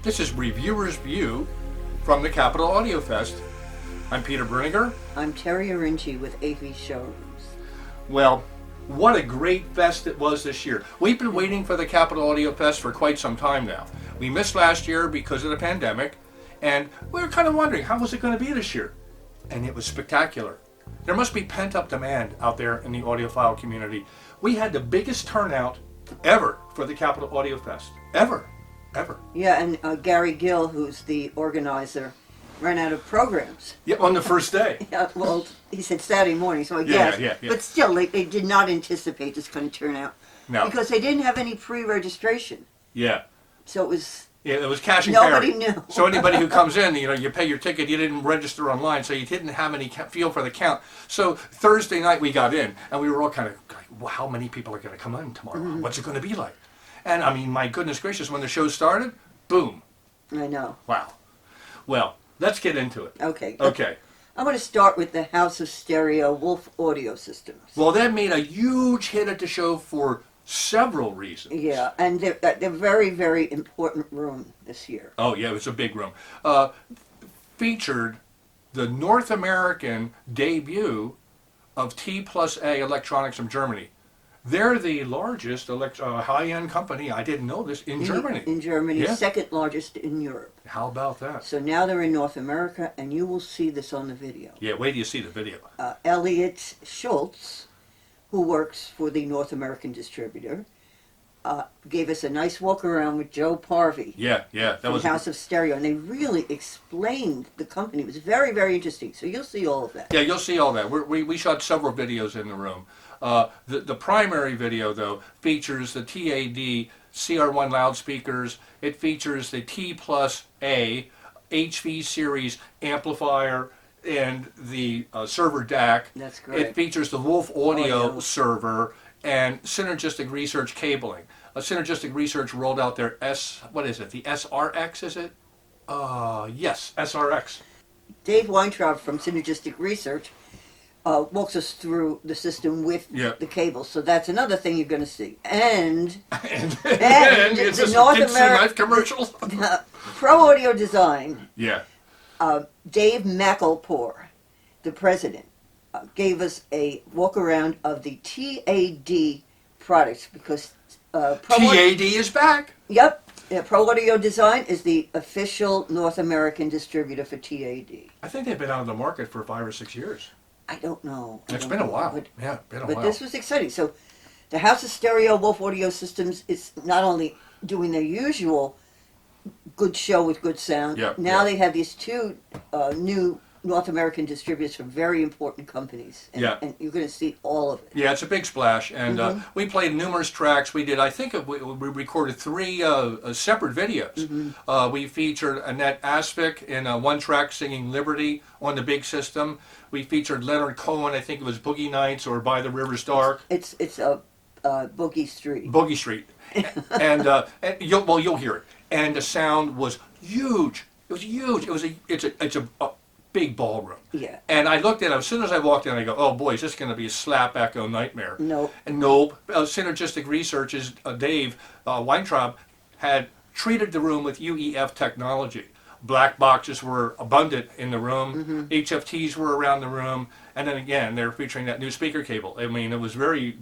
This is Reviewer's View from the Capitol Audiofest. I'm Peter Brininger. I'm Terry Arinci with AVShowrooms. Well, what a great fest it was this year. We've been waiting for the Capitol Audiofest for quite some time now. We missed last year because of the pandemic, and we were kind of wondering, how was it going to be this year? And it was spectacular. There must be pent-up demand out there in the audiophile community. We had the biggest turnout ever for the Capitol Audiofest. Ever. Yeah, and Gary Gill, who's the organizer, ran out of programs. Yeah, on the first day. Yeah, well, he said Saturday morning, so I Yeah, guess. yeah. But still, they did not anticipate this kind of turnout. No. Because they didn't have any pre-registration. Yeah. So it was... Yeah, it was cash and Nobody carry. knew. So anybody who comes in, you pay your ticket, you didn't register online, so you didn't have any feel for the count. So Thursday night we got in, and we were all kind of like, well, how many people are going to come in tomorrow? Mm-hmm. What's it going to be like? And I mean, my goodness gracious, when the show started, boom. I know. Wow. Well, let's get into it. Okay. Okay. I'm going to start with the House of Stereo Wolf Audio Systems. Well, that made a huge hit at the show for several reasons. Yeah, and they're very, very important room this year. Oh, yeah, it was a big room. Featured the North American debut of T+A Electronics from Germany. They're the largest high-end company, I didn't know this, in Germany. In Germany, Yeah. second largest in Europe. How about that? So now they're in North America, and you will see this on the video. Yeah, wait till you see the video. Elliot Schultz, who works for the North American distributor, gave us a nice walk around with Joe Parvey. Yeah, that from was House of Stereo, and they really explained the company. It was very, very interesting. So you'll see all of that. Yeah, you'll see all that. We shot several videos in the room. The primary video, though, features the TAD CR1 loudspeakers. It features the T+A HV series amplifier and the server DAC. That's great. It features the Wolf Audio Audio. server and Synergistic Research cabling. Synergistic Research rolled out their the SRX, is it? Yes, SRX. Dave Weintraub from Synergistic Research walks us through the system with the cables. So that's another thing you're going to see. And It's the a North Dixie American knife commercial. Pro Audio Design, Yeah. Dave McElpour, the president, gave us a walk around of the TAD products because TAD is back. Yep. Pro Audio Design is the official North American distributor for TAD. I think they've been out of the market for 5 or 6 years. I don't know. It's been a while. But been a while. this was exciting. So the House of Stereo Wolf Audio Systems is not only doing their usual good show with good sound, now they have these two new North American distributors from very important companies. And, and you're going to see all of it. Yeah, it's a big splash. And we played numerous tracks. We did, I think, we recorded 3 separate videos. We featured Annette Aspic in one track singing Liberty on the big system. We featured Leonard Cohen, I think it was Boogie Nights or By the River's Dark. It's Boogie Street. Boogie Street. and you'll hear it. And the sound was huge. It was huge. It's a big ballroom. Yeah. And I looked at it, as soon as I walked in, I go, oh boy, is this going to be a slap echo nightmare? Nope. And nope. Synergistic Research's Dave Weintraub had treated the room with UEF technology. Black boxes were abundant in the room. HFTs were around the room. And then again, they're featuring that new speaker cable. I mean, it was very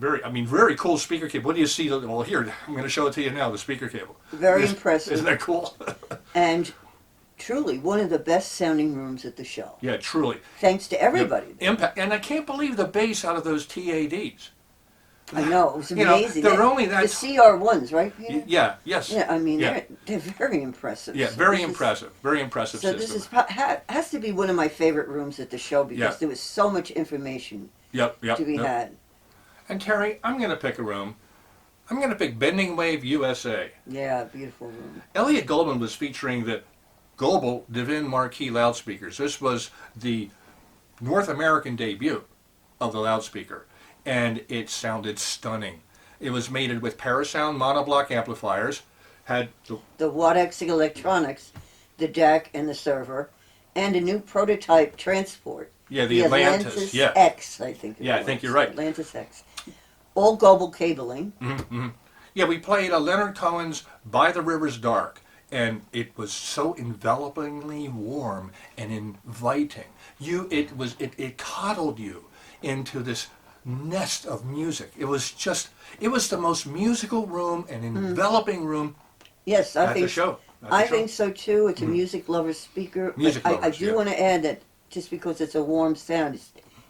cool speaker cable. What do you see? Well, here, I'm going to show it to you now, the speaker cable. Very impressive. Isn't that cool? And truly one of the best sounding rooms at the show. Yeah, truly. Thanks to everybody. Impact. And I can't believe the bass out of those TADs. I know, it was amazing. They're only that... The CR1s, right, Peter? Yeah, yes. Yeah, I mean, they're very impressive. Yeah, very impressive So system. this has to be one of my favorite rooms at the show because there was so much information to be had. And Terry, I'm going to pick a room. I'm going to pick Bending Wave USA. Yeah, beautiful room. Elliot Goldman was featuring the Global Divin Marquee loudspeakers. This was the North American debut of the loudspeaker, and it sounded stunning. It was mated with Parasound monoblock amplifiers, had the VAT Electronics, the DAC and the server, and a new prototype transport. Yeah, the Atlantis. X, I think. I think you're right. Atlantis X. All global cabling. Yeah, we played Leonard Cohen's By the River's Dark. and it was so envelopingly warm and inviting. It coddled you into this nest of music. It was the most musical room and enveloping room Yes, at the show. I think so too. It's a music lover's speaker. Music I lovers, do yeah. want to add that just because it's a warm sound,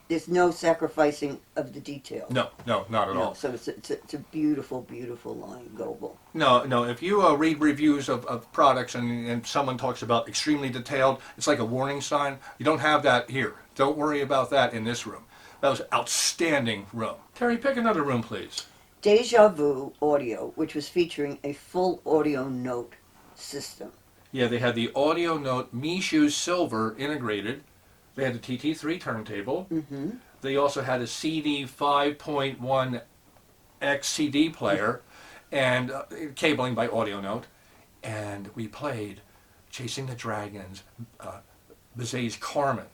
there's no sacrificing of the detail. No, not at all. So it's a beautiful, beautiful line, Goebel. No. If you read reviews of products and someone talks about extremely detailed, it's like a warning sign. You don't have that here. Don't worry about that in this room. That was an outstanding room. Terry, pick another room, please. Deja Vu Audio, which was featuring a full audio note system. Yeah, they had the Audio Note Mishu Silver integrated. They had the TT3 turntable. Mm-hmm. They also had a CD 5.1X CD player and cabling by Audio Note. And we played Chasing the Dragons, Bizet's Carmen,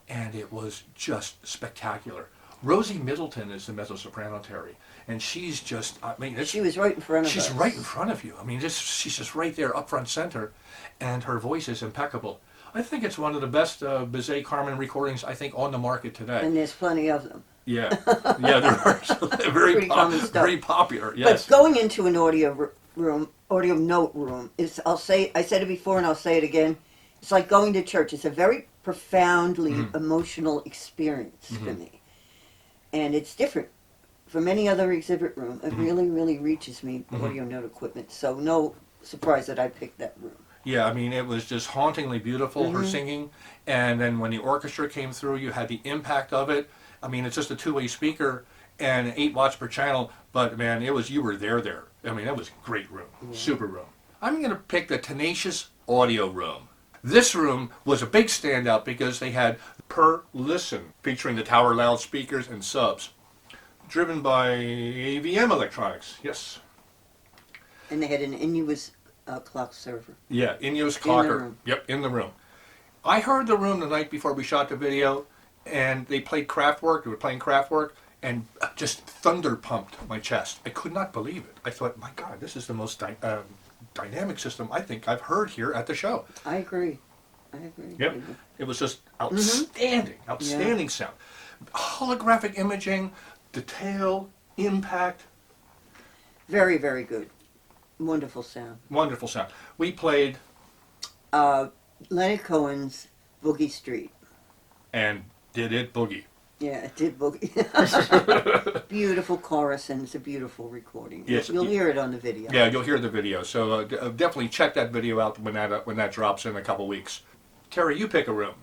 and it was just spectacular. Rosie Middleton is the mezzo-soprano, Terry, and she's just, She was right in front of us. she's right in front of you. She's just right there up front center, and her voice is impeccable. I think it's one of the best Bizet Carmen recordings, I think, on the market today. And there's plenty of them. Yeah, there are. Pretty common stuff. Very popular, yes. But going into an audio note room, I said it before and I'll say it again, it's like going to church. It's a very profoundly emotional experience for me. And it's different from any other exhibit room. It really, really reaches me, audio note equipment. So no surprise that I picked that room. Yeah, it was just hauntingly beautiful, her singing. And then when the orchestra came through, you had the impact of it. It's just a two-way speaker and 8 watts per channel. But, man, you were there. That was a great room, super room. I'm going to pick the Tenacious Audio Room. This room was a big standout because they had Per Listen, featuring the tower loudspeakers and subs, driven by AVM Electronics, yes. And they had an Inuus clock server. Yeah, Ineos clocker. room. Yep, in the room. I heard the room the night before we shot the video, and they played Kraftwerk. They were playing Kraftwerk, and just thunder pumped my chest. I could not believe it. I thought, my God, this is the most dynamic system I think I've heard here at the show. I agree. Yep, it was just outstanding sound. Holographic imaging, detail, impact. Very, very good. Wonderful sound. Wonderful sound. We played... Leonard Cohen's Boogie Street. And did it boogie. Yeah, it did boogie. Beautiful chorus, and it's a beautiful recording. Yes, You'll hear it on the video. Yeah, you'll hear the video. So definitely check that video out when that drops in a couple weeks. Terry, you pick a room.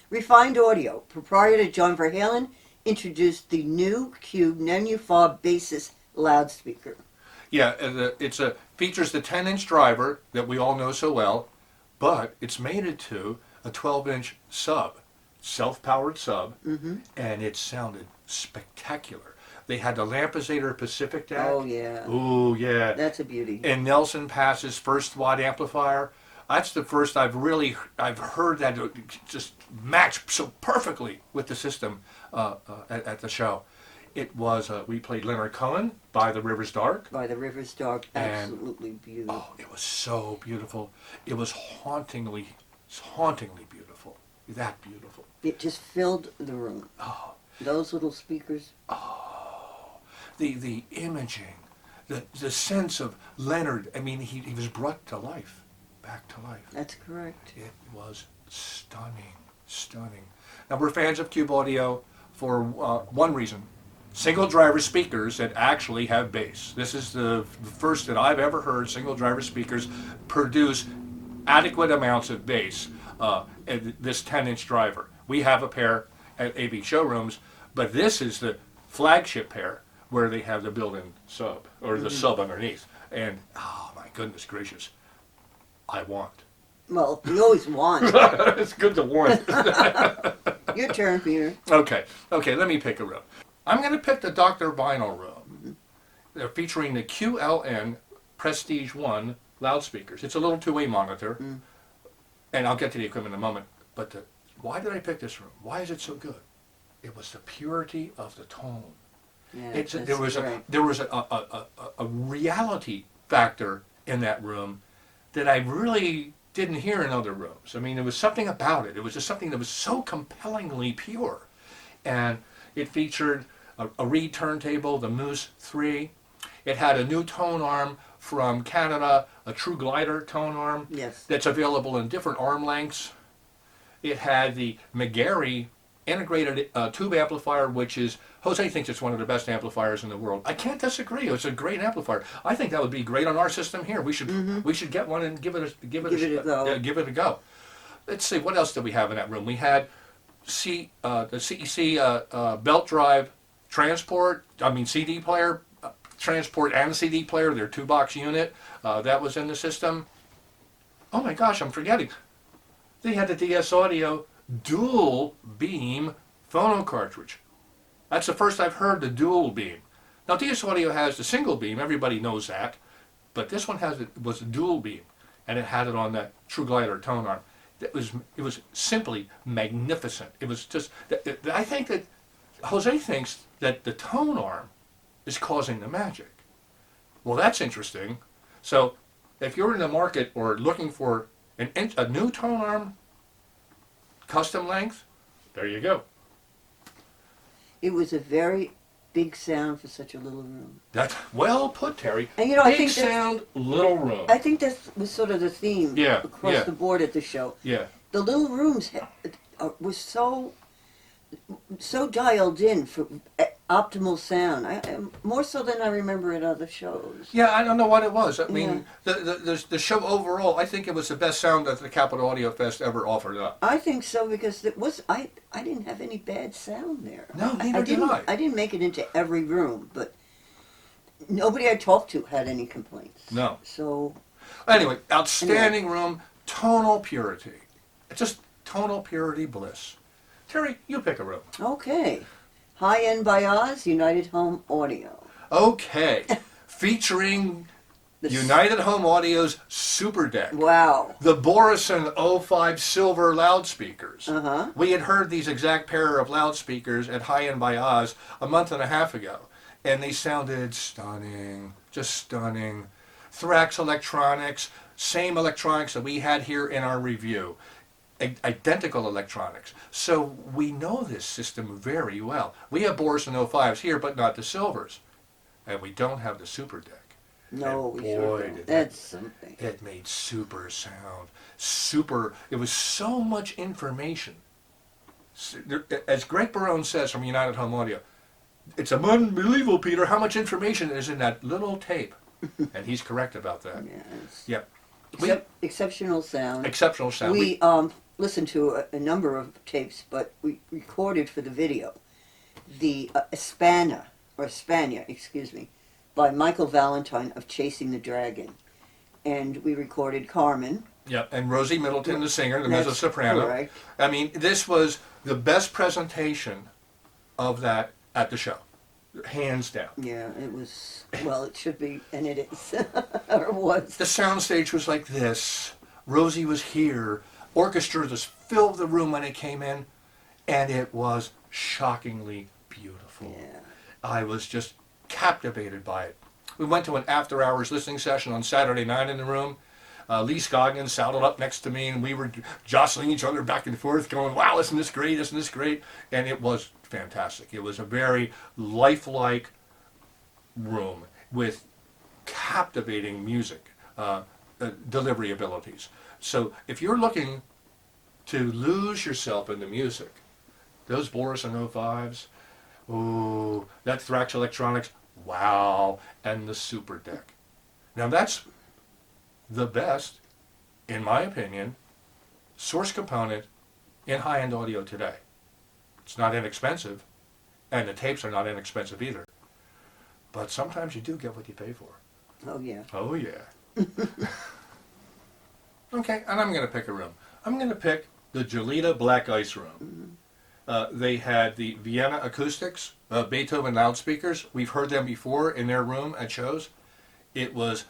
Refined Audio, proprietor John Verhalen, introduced the new Cube Nenufar Basis loudspeaker. Yeah, it features the 10-inch driver that we all know so well, but it's mated to a 12-inch sub, self-powered sub, and it sounded spectacular. They had the Lampezator Pacific DAC. Oh, yeah. Ooh, yeah. That's a beauty. And Nelson Pass's first watt amplifier. That's the first I've heard that just match so perfectly with the system at the show. It was, we played Leonard Cohen, By the River's Dark. By the River's Dark, absolutely beautiful. Oh, it was so beautiful. It was hauntingly beautiful. That beautiful. It just filled the room. Oh. Those little speakers. Oh. The imaging, the sense of Leonard. He was brought to life, back to life. That's correct. It was stunning. Now, we're fans of Cube Audio for one reason. Single driver speakers that actually have bass. This is the first that I've ever heard single driver speakers produce adequate amounts of bass in this 10-inch driver. We have a pair at AVShowrooms, but this is the flagship pair where they have the built-in sub, or the sub underneath. And, oh my goodness gracious, I want. Well, we always want. It's good to want. Your turn, Peter. Okay, let me pick a room. I'm going to pick the Dr. Vinyl room. They're featuring the QLN Prestige 1 loudspeakers. It's a little two-way monitor, and I'll get to the equipment in a moment. But why did I pick this room? Why is it so good? It was the purity of the tone. Yeah, There was a reality factor in that room that I really didn't hear in other rooms. I mean, there was something about it. It was just something that was so compellingly pure. And it featured a Reed turntable, the Moose 3. It had a new tone arm from Canada, a True Glider tone arm. Yes. That's available in different arm lengths. It had the McGarry integrated tube amplifier, which is, Jose thinks it's one of the best amplifiers in the world. I can't disagree. It's a great amplifier. I think that would be great on our system here. We should get one and give it a go. Let's see, what else did we have in that room? We had the CEC belt drive transport, CD player, transport and CD player, their 2-box unit. That was in the system. Oh my gosh, I'm forgetting. They had the DS Audio dual beam phono cartridge. That's the first I've heard the dual beam. Now DS Audio has the single beam, everybody knows that, but this one was a dual beam, and it had it on that True Glider tone arm. It was simply magnificent. It was just, I think that Jose thinks that the tone arm is causing the magic. Well, that's interesting. So if you're in the market or looking for a new tone arm, custom length, there you go. It was a very big sound for such a little room. That's well put, Terry. And I big think sound, little room. I think that was sort of the theme across the board at the show. Yeah. The little rooms was so dialed in for optimal sound. More so than I remember at other shows. Yeah, I don't know what it was. I mean, the show overall, I think it was the best sound that the Capitol Audio Fest ever offered up. I think so, because it was I didn't have any bad sound there. No, neither did I. I didn't make it into every room, but nobody I talked to had any complaints. No. So anyway, outstanding room, tonal purity. Just tonal purity bliss. Terry, you pick a room. Okay. High End by Oz, United Home Audio. Okay. Featuring United Home Audio's Super Deck. Wow. The Borison 05 silver loudspeakers. Uh-huh. We had heard these exact pair of loudspeakers at High End by Oz a month and a half ago, and they sounded stunning, just stunning. Thorax Electronics, same electronics that we had here in our review. Identical electronics. So we know this system very well. We have Borison 05s here, but not the silvers. And we don't have the Super Deck. No, and we sure don't. That's something. It made super sound. Super. It was so much information. As Greg Barone says from United Home Audio, it's unbelievable, Peter, how much information is in that little tape. And he's correct about that. Yes. Yep. Exceptional sound. Exceptional sound. We listened to a number of tapes, but we recorded for the video the Espana, by Michael Valentine of Chasing the Dragon. And we recorded Carmen. Yeah, and Rosie Middleton, the singer, the mezzo-soprano. Correct. I mean, this was the best presentation of that at the show. Hands down. Yeah, it was, well, it should be, and it is, or was. The soundstage was like this. Rosie was here. Orchestra just filled the room when it came in, and it was shockingly beautiful. Yeah. I was just captivated by it. We went to an after-hours listening session on Saturday night in the room. Lee Scoggins saddled up next to me, and we were jostling each other back and forth, going, wow, isn't this great, isn't this great? And it was fantastic. It was a very lifelike room with captivating music delivery abilities. So if you're looking to lose yourself in the music, those Borison 05s, ooh, that Thorax Electronics, wow, and the Super Deck. Now that's the best, in my opinion, source component in high-end audio today. It's not inexpensive, and the tapes are not inexpensive either. But sometimes you do get what you pay for. Oh, yeah. Oh, yeah. Okay, and I'm going to pick a room. I'm going to pick the Gelita Black Ice Room. They had the Vienna Acoustics, Beethoven loudspeakers. We've heard them before in their room at shows. It was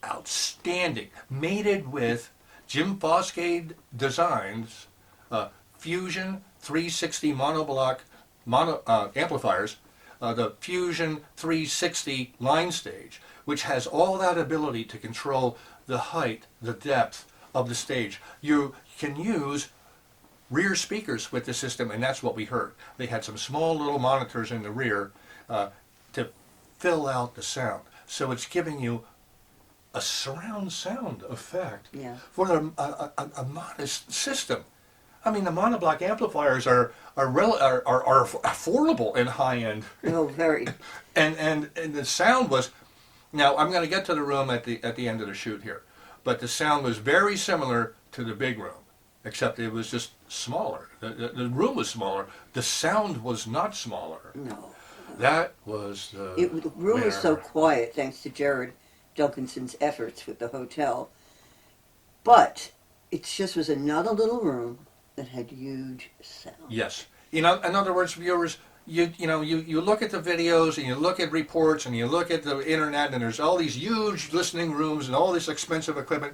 outstanding. Mated with Jim Fosgade Designs Fusion 360 monoblock amplifiers, the Fusion 360 line stage, which has all that ability to control the height, the depth of the stage. You can use rear speakers with the system, and that's what we heard. They had some small little monitors in the rear to fill out the sound. So it's giving you a surround sound effect for a modest system. I mean, the monoblock amplifiers are affordable in high end. Oh, very. and the sound was. Now I'm going to get to the room at the end of the shoot here, but the sound was very similar to the big room, except it was just smaller. The room was smaller. The sound was not smaller. No. That was the room was so quiet, thanks to Jared Duncanson's efforts with the hotel. But it just was another little room that had huge sound. Yes. You know, in other words, viewers, you look at the videos and you look at reports and you look at the internet and there's all these huge listening rooms and all this expensive equipment.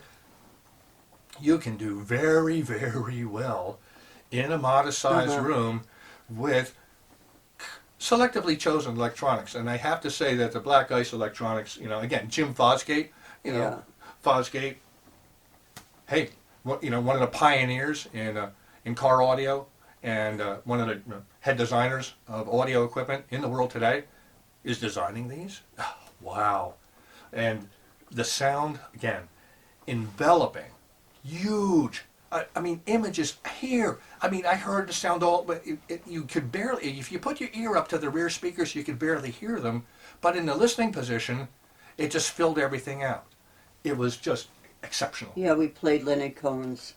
You can do very, very well in a modest-sized room with selectively chosen electronics. And I have to say that the Black Ice Electronics, again, Jim Fosgate, Fosgate, hey, one of the pioneers in car audio and one of the head designers of audio equipment in the world today is designing these. Oh, wow. And the sound, again, enveloping, huge. I mean, images here. I mean, I heard the sound all, but you could barely, if you put your ear up to the rear speakers, you could barely hear them. But in the listening position, it just filled everything out. It was just exceptional. Yeah, we played Leonard Cohen's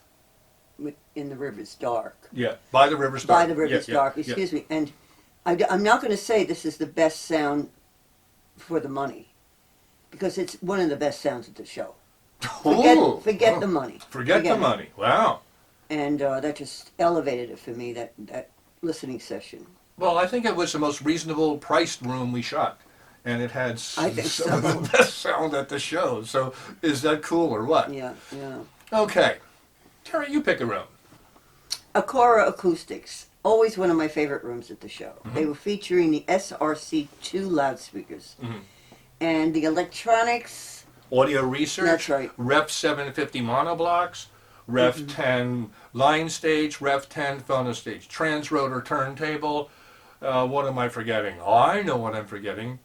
In the River's Dark. Yeah, By the River's Dark. By the River's Dark, excuse me. And I'm not going to say this is the best sound for the money, because it's one of the best sounds at the show. Forget the money. Forget the money. Wow. And that just elevated it for me, that listening session. Well, I think it was the most reasonable priced room we shot. And it had some of so. the best sound at the show. So is that cool or what? Yeah, yeah. Okay. Terry, you pick a room. Korra Acoustics. Always one of my favorite rooms at the show. Mm-hmm. They were featuring the SRC2 loudspeakers. Mm-hmm. And the electronics... Audio research. That's right. Ref 750 monoblocks. Ref 10 line stage. Ref 10 phonostage. Transrotor turntable. What am I forgetting? Oh, I know what I'm forgetting.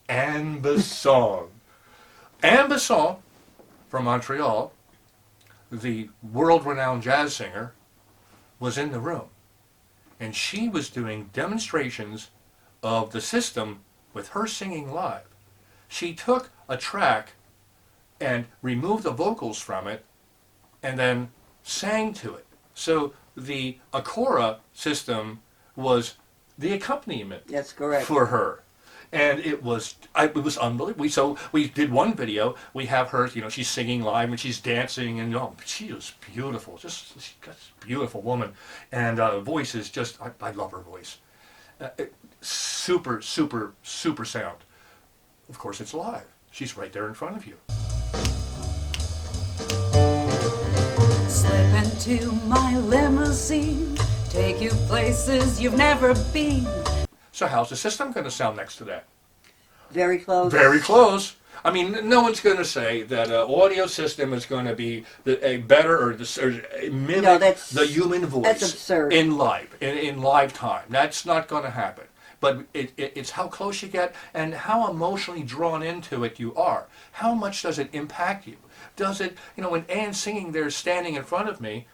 Anne Besson. Anne Besson from Montreal, the world-renowned jazz singer, was in the room. And she was doing demonstrations of the system with her singing live. She took a track and removed the vocals from it and then sang to it. So the Korra system was the accompaniment. That's correct. For her. And it was unbelievable. So we did one video. We have her, she's singing live and she's dancing, and she was beautiful. She's a beautiful woman, and voice is just. I love her voice. Super, super, super sound. Of course, it's live. She's right there in front of you. Slip into my limousine, take you places you've never been. So how's the system going to sound next to that? Very close. Very close. I mean, no one's going to say that an audio system is going to be a better or mimic the human voice. That's absurd. In live time. That's not going to happen. But it's how close you get and how emotionally drawn into it you are. How much does it impact you? Does it, when Anne's singing there standing in front of me,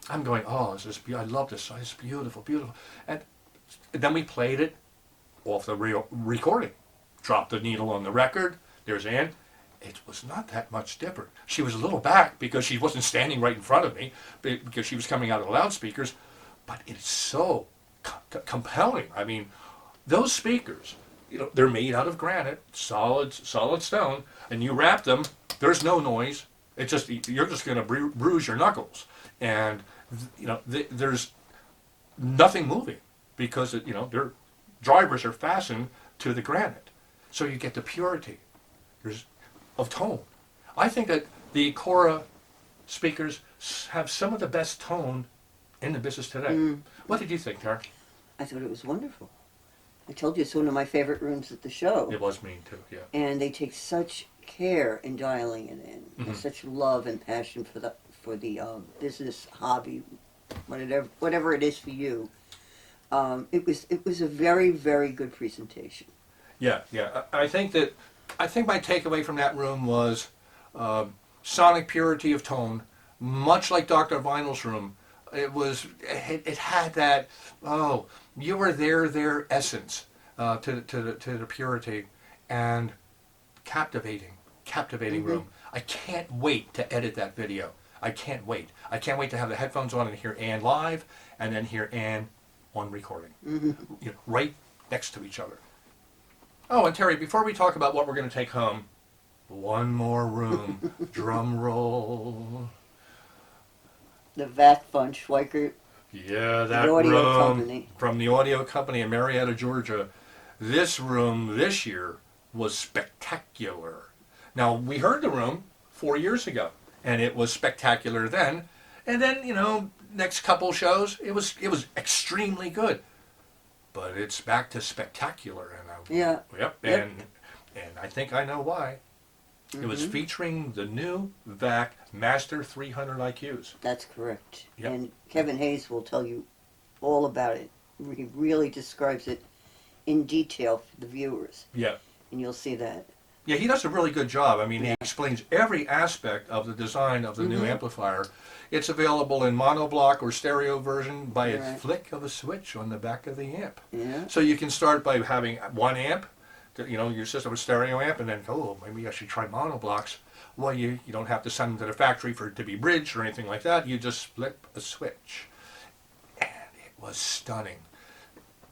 I'm going, oh, I love this song. It's beautiful, beautiful. And then we played it off the recording. Dropped the needle on the record. There's Anne. It was not that much different. She was a little back because she wasn't standing right in front of me because she was coming out of the loudspeakers. But it's so compelling. I mean, those speakers, they're made out of granite, solid stone, and you wrap them. There's no noise. It's just you're just going to bruise your knuckles, and there's nothing moving because their drivers are fastened to the granite, so you get the purity of tone. I think that the Korra speakers have some of the best tone in the business today. What did you think, Tara? I thought it was wonderful. I told you it's one of my favorite rooms at the show. It was me too, yeah. And they take such care in dialing it in, and such love and passion for the business hobby, whatever it is for you. It was a very, very good presentation. Yeah, yeah. I think my takeaway from that room was sonic purity of tone, much like Dr. Vinyl's room. It had that, oh, you were their essence to the purity, and captivating room. I can't wait to edit that video. I can't wait. I can't wait to have the headphones on and hear Ann live, and then hear Ann on recording, right next to each other. Oh, and Terry, before we talk about what we're going to take home, one more room. Drum roll. The VAT Function Yeah, that audio room company. From the audio company in Marietta, Georgia. This room this year was spectacular. Now, we heard the room 4 years ago, and it was spectacular then. And then, next couple shows, it was extremely good. But it's back to spectacular, Yeah. Yep. And I think I know why. It was featuring the new VAC Master 300 IQs. That's correct. Yep. And Kevin Hayes will tell you all about it. He really describes it in detail for the viewers, Yeah. and you'll see that. Yeah, he does a really good job. I mean, he explains every aspect of the design of the new amplifier. It's available in monoblock or stereo version by a flick of a switch on the back of the amp. Yeah. So you can start by having one amp, your system with stereo amp, and then maybe I should try monoblocks. Well, you don't have to send them to the factory for it to be bridged or anything like that. You just flip a switch. And it was stunning.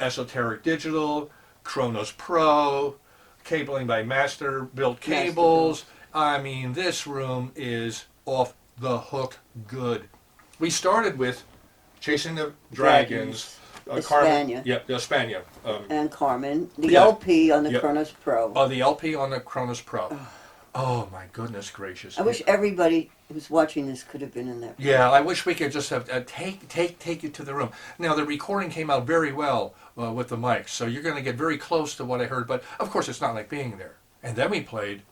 Esoteric Digital, Kronos Pro, cabling by Master Built Cables. I mean, this room is off the hook good. We started with Chasing the Dragons. Espana. Yep, the Espana. And Carmen. The LP on the Kronos Pro. Oh, the LP on the Kronos Pro. Oh, my goodness gracious. I wish everybody who's watching this could have been in that. Yeah, I wish we could just have take you to the room. Now, the recording came out very well with the mics, so you're going to get very close to what I heard, but of course it's not like being there. And then we played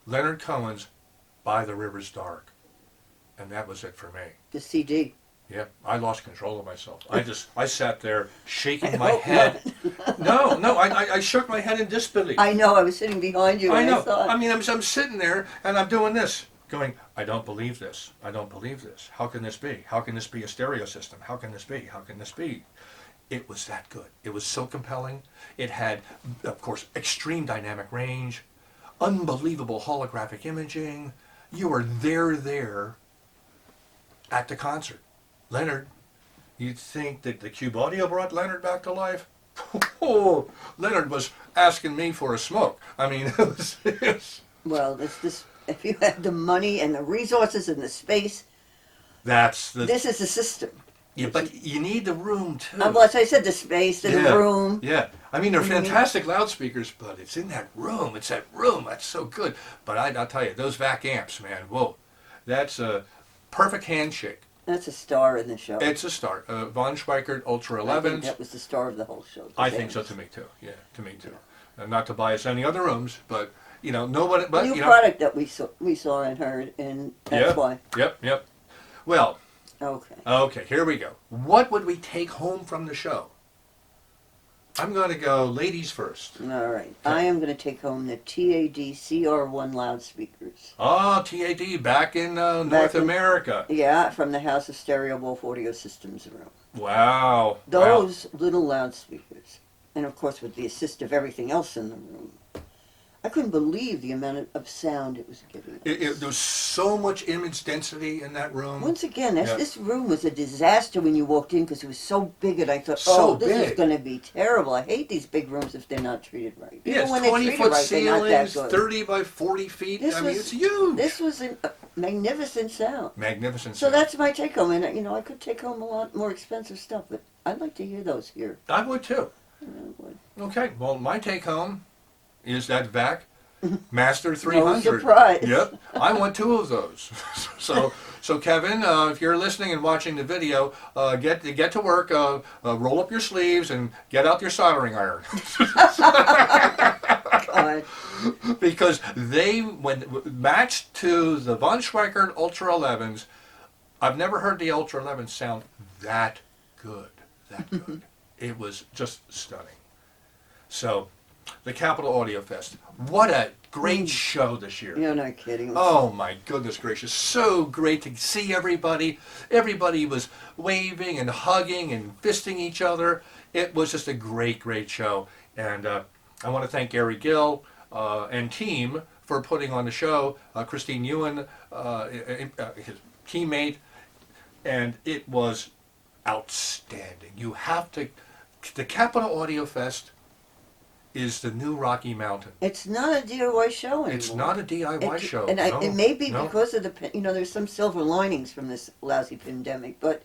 Leonard Cohen's By the River's Dark, and that was it for me. The CD. Yeah, I lost control of myself. I sat there shaking my head. No, I shook my head in disbelief. I know, I was sitting behind you. I and know. saw it. I mean, I'm sitting there and I'm doing this, going, I don't believe this. I don't believe this. How can this be? How can this be a stereo system? How can this be? How can this be? It was that good. It was so compelling. It had, of course, extreme dynamic range, unbelievable holographic imaging. You were there at the concert. Leonard, you'd think that the Cube Audio brought Leonard back to life? Oh, Leonard was asking me for a smoke. I mean, it was Well, this if you have the money and the resources and the space, this is the system. Yeah, but you need the room too. Well, as I said, the space, the room. Yeah, I mean, they're fantastic loudspeakers, but it's in that room. It's that room. That's so good. But I'll tell you, those VAC amps, man, whoa. That's a perfect handshake. That's a star in the show. It's a star. Von Schweikert Ultra 11s. I think that was the star of the whole show. I think so to me too. Yeah, to me too. Not to bias any other rooms, but nobody. But new product that we saw and heard, and that's why. Yep. Well. Okay, here we go. What would we take home from the show? I'm going to go ladies first. All right. I am going to take home the TAD CR1 loudspeakers. Oh, TAD, back in North America. Yeah, from the House of Stereo Wolf Audio Systems room. Wow. Those little loudspeakers, and of course with the assist of everything else in the room, I couldn't believe the amount of sound it was giving us. There was so much image density in that room. Once again, this room was a disaster when you walked in because it was so big, and I thought, this is going to be terrible. I hate these big rooms if they're not treated right. Yeah, Even when 20-foot right, ceilings, 30 by 40 feet. It's huge. This was a magnificent sound. Magnificent So sound. that's my take home, and I could take home a lot more expensive stuff, but I'd like to hear those here. I would too. I would. Okay, well, my take home is that VAC Master 300. No surprise. Yep, I want 2 of those. So Kevin, if you're listening and watching the video, get to work. Roll up your sleeves and get out your soldering iron. God. Because they, when matched to the Von Schweikert Ultra 11s, I've never heard the Ultra 11 sound that good. That good. It was just stunning. So, the Capitol Audio Fest. What a great show this year. You're not kidding. Oh my goodness gracious. So great to see everybody. Everybody was waving and hugging and fisting each other. It was just a great, great show. And I want to thank Gary Gill and team for putting on the show. Christine Ewan, his teammate. And it was outstanding. You have to... The Capitol Audio Fest is the new Rocky Mountain. It's not a DIY show anymore. It's not a DIY show. And No, it may be no. because of the, there's some silver linings from this lousy pandemic, but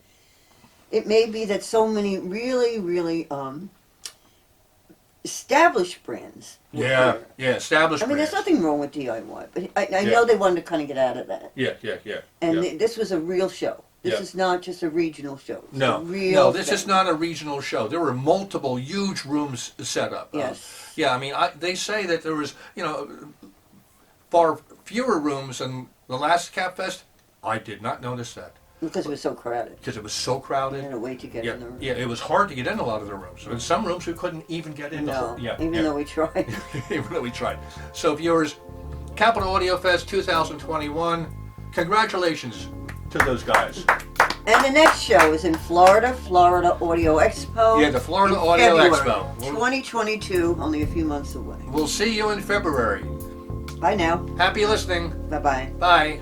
it may be that so many really, really established brands. Yeah, established I mean, brands. there's nothing wrong with DIY, but I know they wanted to kind of get out of that. Yeah. And yeah. this was a real show. This Yeah. is not just a regional show. It's No, a real this thing. is not a regional show. There were multiple huge rooms set up. Yes. Yeah, I mean, they say that there was, far fewer rooms than the last Cap Fest. I did not notice that. Because it was so crowded. Because it was so crowded. We had to wait to get Yeah, in the room. yeah, it was hard to get in a lot of the rooms. In some rooms we couldn't even get in. No, Yeah, even though we tried. even though we tried. So viewers, Capitol Audio Fest 2021, congratulations to those guys. And the next show is in Florida Audio Expo. Yeah, the Florida in Audio February, Expo. 2022, only a few months away. We'll see you in February. Bye now. Happy listening. Bye-bye. Bye.